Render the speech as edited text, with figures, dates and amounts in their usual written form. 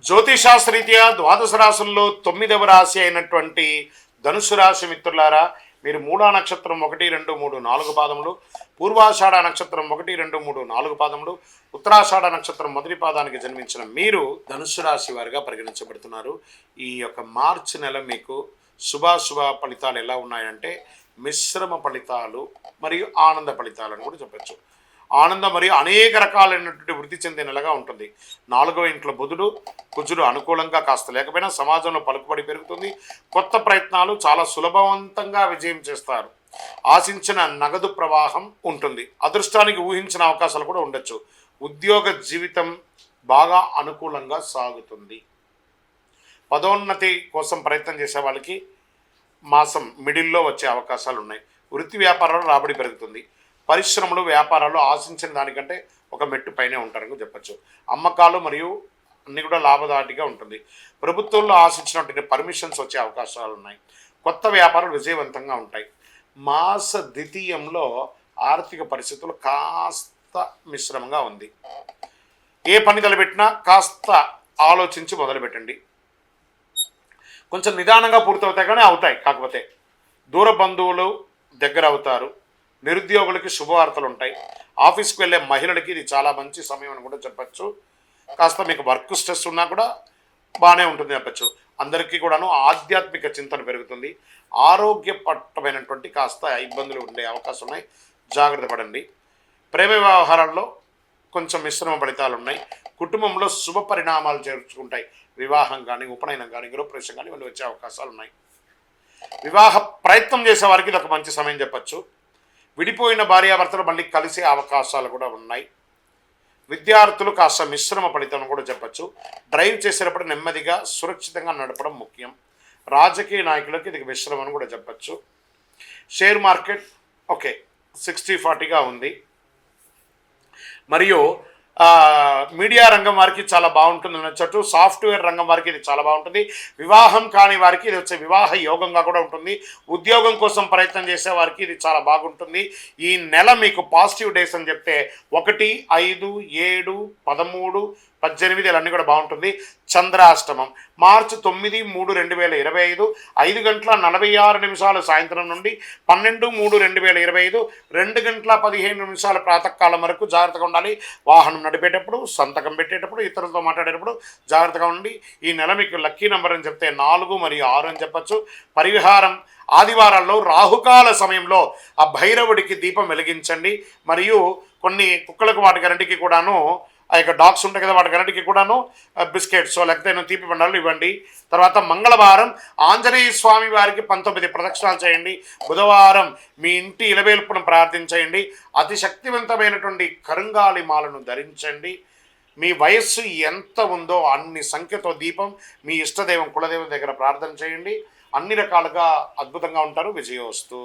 జ్యోతిషాస్త్రరీత్యా ద్వాదశ రాశుల్లో 9వ రాశి అయినటువంటి ధనుసు రాశి మిత్రులారా, మీరు మూలా నక్షత్రం 1, 2, 3, 4 పాదములు, పూర్వాషాఢ నక్షత్రం 1, 2, 3, 4 పాదములు, ఉత్తరాషాఢ నక్షత్రం మొదటి పాదానికి జన్మించిన మీరు ధనుసు రాశి వారిగా పరిగణించబడుతున్నారు. ఈ యొక్క మార్చి నెల మీకు శుభాశుభ ఫలితాలు ఎలా ఉన్నాయంటే మిశ్రమ ఫలితాలు మరియు ఆనంద ఫలితాలను కూడా చెప్పచ్చు. ఆనందం మరియు అనేక రకాలైనటువంటి వృద్ధి చెందే నెలగా ఉంటుంది. 4వ ఇంట్లో బుధుడు కుజుడు అనుకూలంగా కాస్త లేకపోయినా సమాజంలో పలుకుబడి పెరుగుతుంది. కొత్త ప్రయత్నాలు చాలా సులభవంతంగా విజయం చేస్తారు. ఆశించిన నగదు ప్రవాహం ఉంటుంది. అదృష్టానికి ఊహించిన అవకాశాలు కూడా ఉండొచ్చు. ఉద్యోగ జీవితం బాగా అనుకూలంగా సాగుతుంది. పదోన్నతి కోసం ప్రయత్నం చేసే వాళ్ళకి మాసం మిడిల్లో వచ్చే అవకాశాలు ఉన్నాయి. వృత్తి వ్యాపారాలు రాబడి పెరుగుతుంది. పరిశ్రమలు వ్యాపారాలు ఆశించిన దానికంటే ఒక మెట్టు పైనే ఉంటారని చెప్పచ్చు. అమ్మకాలు మరియు అన్ని కూడా లాభదాటిగా ఉంటుంది. ప్రభుత్వంలో ఆశించినటువంటి పర్మిషన్స్ వచ్చే అవకాశాలు ఉన్నాయి. కొత్త వ్యాపారాలు విజయవంతంగా ఉంటాయి. మాస ద్వితీయంలో ఆర్థిక పరిస్థితులు కాస్త మిశ్రమంగా ఉంది. ఏ పని తలపెట్టినా కాస్త ఆలోచించి మొదలుపెట్టండి. కొంచెం నిదానంగా పూర్తవుతాయి కానీ అవుతాయి. కాకపోతే దూర బంధువులు దగ్గర అవుతారు. నిరుద్యోగులకి శుభవార్తలు ఉంటాయి. ఆఫీస్కి వెళ్ళే మహిళలకి ఇది చాలా మంచి సమయం అని కూడా చెప్పచ్చు. కాస్త మీకు వర్క్ స్ట్రెస్ ఉన్నా కూడా బాగానే ఉంటుంది చెప్పచ్చు. అందరికీ కూడాను ఆధ్యాత్మిక చింతన పెరుగుతుంది. ఆరోగ్యపరమైనటువంటి కాస్త ఇబ్బందులు ఉండే అవకాశం ఉన్నాయి. జాగ్రత్త పడండి. ప్రేమ వ్యవహారాల్లో కొంచెం మిశ్రమ ఫలితాలు ఉన్నాయి. కుటుంబంలో శుభ పరిణామాలు చేర్చుకుంటాయి. వివాహం కానీ ఉపనయనం కానీ గృహప్రవేశం కానీ ఇవన్నీ వచ్చే అవకాశాలు ఉన్నాయి. వివాహ ప్రయత్నం చేసే వారికి ఇది ఒక మంచి సమయం చెప్పచ్చు. విడిపోయిన భార్యాభర్తలు మళ్ళీ కలిసే అవకాశాలు కూడా ఉన్నాయి. విద్యార్థులు కాస్త మిశ్రమ ఫలితం కూడా చెప్పచ్చు. డ్రైవ్ చేసేటప్పుడు నెమ్మదిగా సురక్షితంగా నడపడం ముఖ్యం. రాజకీయ నాయకులకి ఇది మిశ్రమం అని కూడా చెప్పచ్చు. షేర్ మార్కెట్ ఓకే 60-40గా ఉంది. మరియు మీడియా రంగం వారికి చాలా బాగుంటుంది అనొచ్చు. సాఫ్ట్వేర్ రంగం వారికి ఇది చాలా బాగుంటుంది. వివాహం కాని వారికి ఇది వచ్చే వివాహ యోగంగా కూడా ఉంటుంది. ఉద్యోగం కోసం ప్రయత్నం చేసే వారికి ఇది చాలా బాగుంటుంది. ఈ నెల మీకు పాజిటివ్ డేస్ అని చెప్తే 1, 5, 7, 13, 18 అన్నీ కూడా బాగుంటుంది. చంద్రాష్టమం మార్చి 9, 3, 2025 5:46 సాయంత్రం నుండి 12, 3, 2025 2:15 ప్రాతకాలం వరకు జాగ్రత్తగా ఉండాలి. వాహనం నడిపేటప్పుడు, సంతకం పెట్టేటప్పుడు, ఇతరులతో మాట్లాడేటప్పుడు జాగ్రత్తగా ఉండి. ఈ నెల మీకు లక్కీ నెంబర్ అని చెప్తే 4 మరియు 6 అని చెప్పచ్చు. పరిహారం ఆదివారాల్లో రాహుకాల సమయంలో ఆ భైరవుడికి దీపం వెలిగించండి. మరియు కొన్ని కుక్కలకు వాటికన్నిటికీ కూడాను ఆ యొక్క డాగ్స్ ఉంటాయి కదా, వాటికన్నిటికీ కూడాను బిస్కెట్స్ లేకపోతే తీపి బండాలు ఇవ్వండి. తర్వాత మంగళవారం ఆంజనేయ స్వామి వారికి 19 ప్రదక్షిణాలు చేయండి. బుధవారం మీ ఇంటి ఇలవేల్పును ప్రార్థించేయండి. అతి శక్తివంతమైనటువంటి కరుంగాలి మాలను ధరించండి. మీ వయస్సు ఎంత ఉందో అన్ని సంఖ్యతో దీపం మీ ఇష్టదైవం కులదైవం దగ్గర ప్రార్థన చేయండి. అన్ని రకాలుగా అద్భుతంగా ఉంటారు. విజయోస్తు.